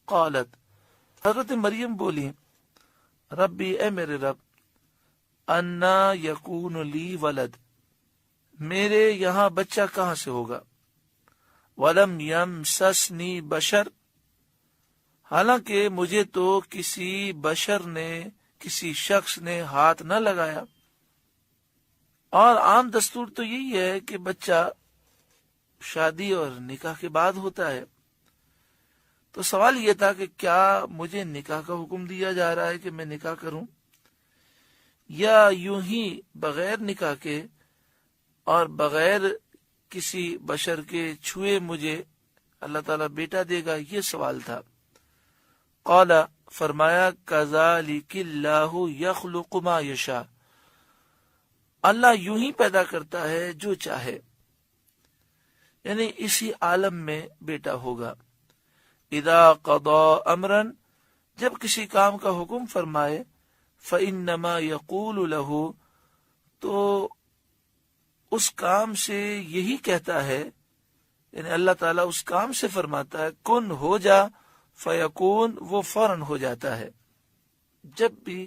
قالت، حضرت مریم بولی، ربی اے میرے رب، انا یکون لی ولد، میرے یہاں بچہ کہاں سے ہوگا، ولم یمسسنی بشر، حالانکہ مجھے تو کسی بشر نے، کسی شخص نے ہاتھ نہ لگایا۔ اور عام دستور تو یہی ہے کہ بچہ شادی اور نکاح کے بعد ہوتا ہے۔ تو سوال یہ تھا کہ کیا مجھے نکاح کا حکم دیا جا رہا ہے کہ میں نکاح کروں، یا یوں ہی بغیر نکاح کے اور بغیر کسی بشر کے چھوئے مجھے اللہ تعالیٰ بیٹا دے گا، یہ سوال تھا۔ قال، فرمایا، کذالک اللہ یخلق ما یشاء، اللہ یوں ہی پیدا کرتا ہے جو چاہے، یعنی اسی عالم میں بیٹا ہوگا۔ اذا قضى امرا، جب کسی کام کا حکم فرمائے، فانما یقول له، تو اس کام سے یہی کہتا ہے، یعنی اللہ تعالیٰ اس کام سے فرماتا ہے کن ہو جا، فیکون، وہ فوراً ہو جاتا ہے۔ جب بھی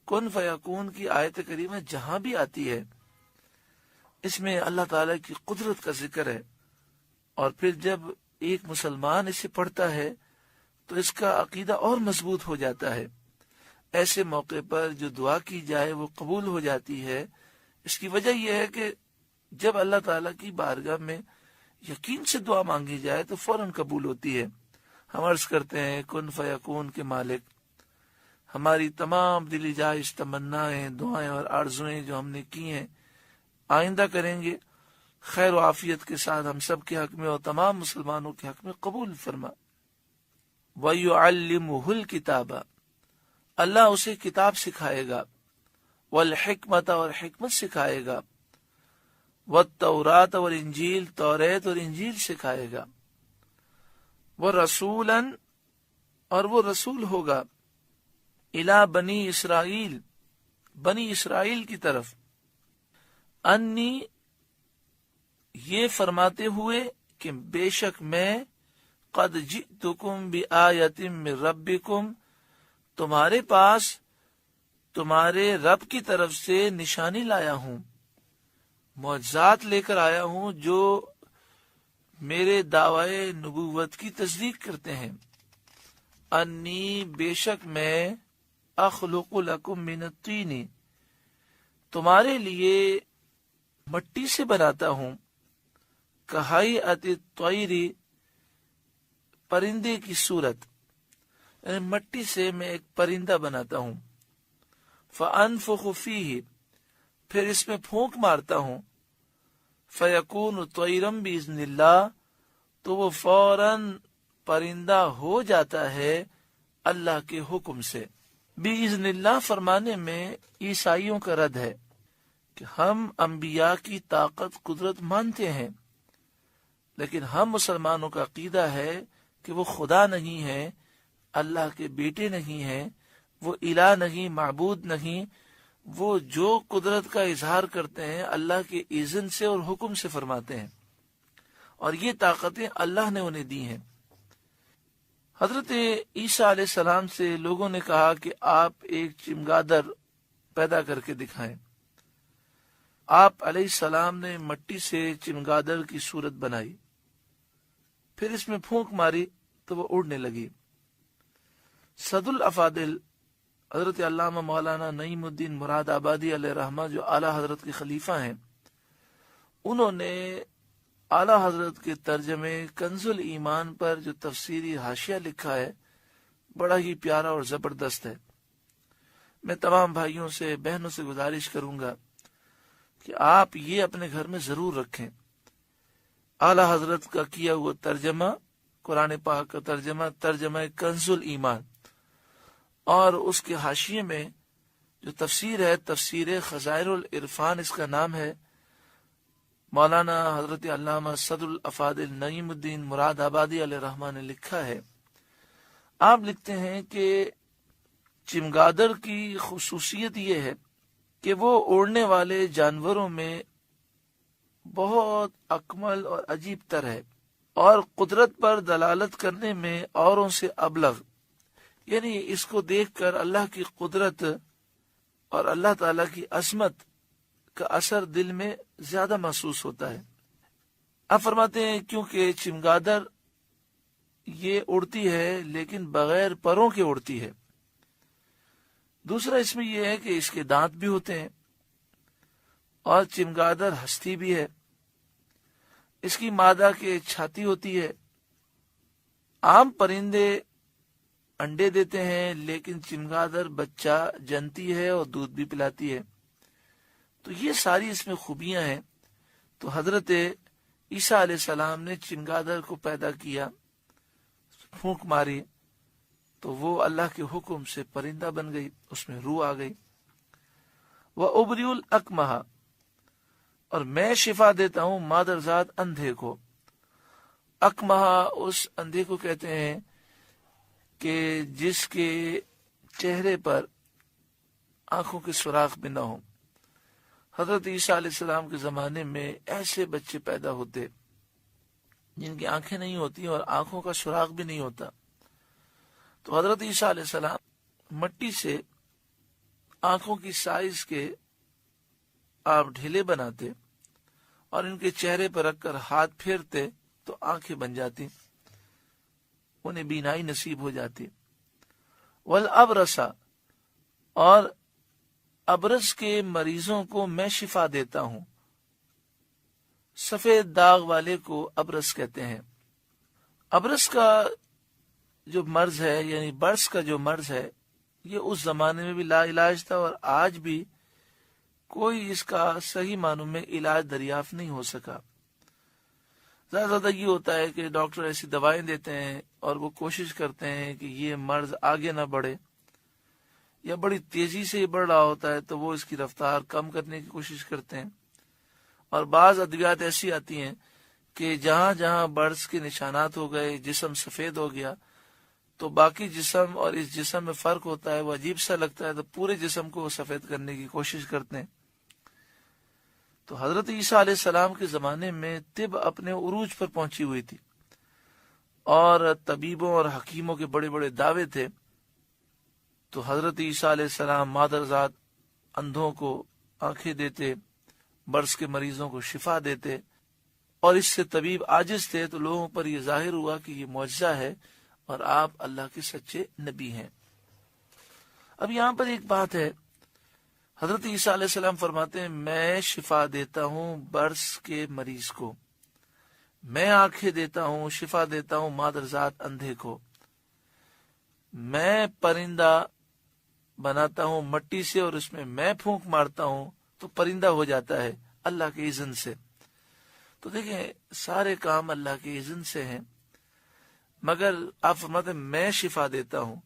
کن فیکون کی آیت کریمہ جہاں بھی آتی ہے، اس میں اللہ تعالیٰ کی قدرت کا ذکر ہے، اور پھر جب ایک مسلمان اسے پڑھتا ہے تو اس کا عقیدہ اور مضبوط ہو جاتا ہے۔ ایسے موقع پر جو دعا کی جائے وہ قبول ہو جاتی ہے۔ اس کی وجہ یہ ہے کہ جب اللہ تعالیٰ کی بارگاہ میں یقین سے دعا مانگی جائے تو فوراً قبول ہوتی ہے۔ ہم عرض کرتے ہیں کن فیکون کے مالک، ہماری تمام دلی جائز تمنائیں، دعائیں اور آرزوئیں جو ہم نے کی ہیں آئندہ کریں گے، خیر و عافیت کے ساتھ ہم سب کے حق میں اور تمام مسلمانوں کے حق میں قبول فرما۔ وَيُعَلِّمُهُ الْكِتَابَ، اللہ اسے کتاب سکھائے گا، والحکمت، اور حکمت سکھائے گا، والتورات والانجیل، توریت اور انجیل سکھائے گا، ورسولا، اور وہ رسول ہوگا، الی بنی اسرائیل، بنی اسرائیل کی طرف، انی، یہ فرماتے ہوئے کہ بے شک میں، قد جئتکم بآیۃ من ربکم، تمہارے پاس تمہارے رب کی طرف سے نشانی لایا ہوں، معجزات لے کر آیا ہوں جو میرے دعوی نبوت کی تصدیق کرتے ہیں۔ انی، بے شک میں، اخلق لکم من الطین، تمہارے لیے مٹی سے بناتا ہوں، کہیئۃ الطیر، پرندے کی صورت، یعنی مٹی سے میں ایک پرندہ بناتا ہوں، فانفخ فیہ، پھر اس میں پھونک مارتا ہوں، فیکون طیرا باذن اللہ، تو وہ فوراً پرندہ ہو جاتا ہے اللہ کے حکم سے۔ باذن اللہ فرمانے میں عیسائیوں کا رد ہے کہ ہم انبیاء کی طاقت قدرت مانتے ہیں، لیکن ہم مسلمانوں کا عقیدہ ہے کہ وہ خدا نہیں ہے، اللہ کے بیٹے نہیں ہیں، وہ الہ نہیں، معبود نہیں، وہ جو قدرت کا اظہار کرتے ہیں اللہ کے اذن سے اور حکم سے فرماتے ہیں، اور یہ طاقتیں اللہ نے انہیں دی ہیں۔ حضرت عیسیٰ علیہ السلام سے لوگوں نے کہا کہ آپ ایک چمگادڑ پیدا کر کے دکھائیں۔ آپ علیہ السلام نے مٹی سے چمگادڑ کی صورت بنائی، پھر اس میں پھونک ماری تو وہ اڑنے لگی۔ صد الافاضل حضرت علامہ مولانا نعیم الدین مراد آبادی علیہ رحمہ، جو اعلیٰ حضرت کے خلیفہ ہیں، انہوں نے اعلیٰ حضرت کے ترجمے کنز الایمان پر جو تفسیری حاشیہ لکھا ہے، بڑا ہی پیارا اور زبردست ہے۔ میں تمام بھائیوں سے، بہنوں سے گزارش کروں گا کہ آپ یہ اپنے گھر میں ضرور رکھیں۔ اعلیٰ حضرت کا کیا ہوا ترجمہ، قرآن پاک کا ترجمہ کنز الایمان، اور اس کے حاشیے میں جو تفسیر ہے، تفسیر خزائر العرفان اس کا نام ہے، مولانا حضرت علامہ صدر الافاضل نعیم الدین مراد آبادی علیہ رحمہ نے لکھا ہے۔ آپ لکھتے ہیں کہ چمگادڑ کی خصوصیت یہ ہے کہ وہ اڑنے والے جانوروں میں بہت اکمل اور عجیب تر ہے۔ اور قدرت پر دلالت کرنے میں اوروں سے ابلغ، یعنی اس کو دیکھ کر اللہ کی قدرت اور اللہ تعالی کی عظمت کا اثر دل میں زیادہ محسوس ہوتا ہے۔ آپ فرماتے ہیں کیونکہ چمگادڑ یہ اڑتی ہے لیکن بغیر پروں کے اڑتی ہے۔ دوسرا اس میں یہ ہے کہ اس کے دانت بھی ہوتے ہیں اور چمگادڑ ہستی بھی ہے۔ اس کی مادہ کے چھاتی ہوتی ہے۔ عام پرندے انڈے دیتے ہیں لیکن چمگادڑ بچہ جنتی ہے اور دودھ بھی پلاتی ہے۔ تو یہ ساری اس میں خوبیاں ہیں۔ تو حضرت عیسیٰ علیہ السلام نے چمگادڑ کو پیدا کیا، پھونک ماری تو وہ اللہ کے حکم سے پرندہ بن گئی، اس میں روح آ گئی۔ وَأُبْرِئُ الْأَكْمَحَ، اور میں شفا دیتا ہوں مادرزاد اندھے کو۔ اکمہ اس اندھے کو کہتے ہیں کہ جس کے چہرے پر آنکھوں کے سوراخ بھی نہ ہوں۔ حضرت عیسیٰ علیہ السلام کے زمانے میں ایسے بچے پیدا ہوتے جن کی آنکھیں نہیں ہوتی اور آنکھوں کا سوراخ بھی نہیں ہوتا۔ تو حضرت عیسیٰ علیہ السلام مٹی سے آنکھوں کی سائز کے آپ ڈھیلے بناتے اور ان کے چہرے پر رکھ کر ہاتھ پھیرتے تو آنکھیں بن جاتی، انہیں بینائی نصیب ہو جاتی۔ والابرص، اور ابرص کے مریضوں کو میں شفا دیتا ہوں۔ سفید داغ والے کو ابرص کہتے ہیں۔ ابرص کا جو مرض ہے، یعنی برس کا جو مرض ہے، یہ اس زمانے میں بھی لا علاج تھا اور آج بھی کوئی اس کا صحیح معنوں میں علاج دریافت نہیں ہو سکا۔ زیادہ یہ ہوتا ہے کہ ڈاکٹر ایسی دوائیں دیتے ہیں اور وہ کوشش کرتے ہیں کہ یہ مرض آگے نہ بڑھے، یا بڑی تیزی سے یہ بڑھ رہا ہوتا ہے تو وہ اس کی رفتار کم کرنے کی کوشش کرتے ہیں۔ اور بعض ادویات ایسی آتی ہیں کہ جہاں جہاں برس کے نشانات ہو گئے، جسم سفید ہو گیا، تو باقی جسم اور اس جسم میں فرق ہوتا ہے، وہ عجیب سا لگتا ہے، تو پورے جسم کو وہ سفید کرنے کی کوشش کرتے ہیں۔ تو حضرت عیسیٰ علیہ السلام کے زمانے میں طب اپنے عروج پر پہنچی ہوئی تھی اور طبیبوں اور حکیموں کے بڑے بڑے دعوے تھے۔ تو حضرت عیسیٰ علیہ السلام مادرزاد اندھوں کو آنکھیں دیتے، برس کے مریضوں کو شفا دیتے، اور اس سے طبیب عاجز تھے، تو لوگوں پر یہ ظاہر ہوا کہ یہ معجزہ ہے اور آپ اللہ کے سچے نبی ہیں۔ اب یہاں پر ایک بات ہے، حضرت عیسیٰ علیہ السلام فرماتے ہیں میں شفا دیتا ہوں برس کے مریض کو، میں آنکھیں دیتا ہوں، شفا دیتا ہوں مادرزاد اندھے کو، میں پرندہ بناتا ہوں مٹی سے اور اس میں پھونک مارتا ہوں تو پرندہ ہو جاتا ہے اللہ کے اذن سے۔ تو دیکھیں سارے کام اللہ کے اذن سے ہیں، مگر آپ فرماتے ہیں میں شفا دیتا ہوں،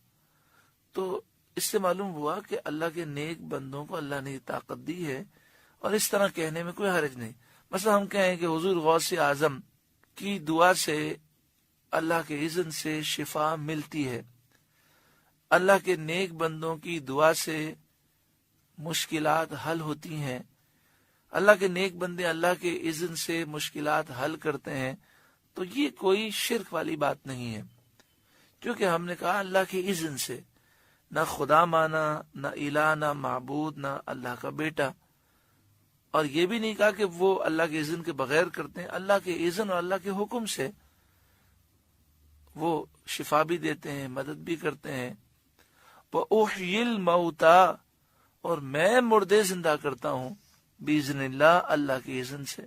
تو اس سے معلوم ہوا کہ اللہ کے نیک بندوں کو اللہ نے یہ طاقت دی ہے، اور اس طرح کہنے میں کوئی حرج نہیں۔ مثلا ہم کہیں کہ حضور غوث اعظم کی دعا سے اللہ کے اذن سے شفا ملتی ہے، اللہ کے نیک بندوں کی دعا سے مشکلات حل ہوتی ہیں، اللہ کے نیک بندے اللہ کے اذن سے مشکلات حل کرتے ہیں، تو یہ کوئی شرک والی بات نہیں ہے، کیونکہ ہم نے کہا اللہ کے اذن سے، نہ خدا مانا، نہ الہ، نہ معبود، نہ اللہ کا بیٹا، اور یہ بھی نہیں کہا کہ وہ اللہ کے اذن کے بغیر کرتے ہیں، اللہ کے اذن اور اللہ کے حکم سے وہ شفا بھی دیتے ہیں، مدد بھی کرتے ہیں۔ وَأُحْيِي الْمَوْتَى، اور میں مردے زندہ کرتا ہوں، بِإِذْنِ اللہ، اللہ کے اذن سے۔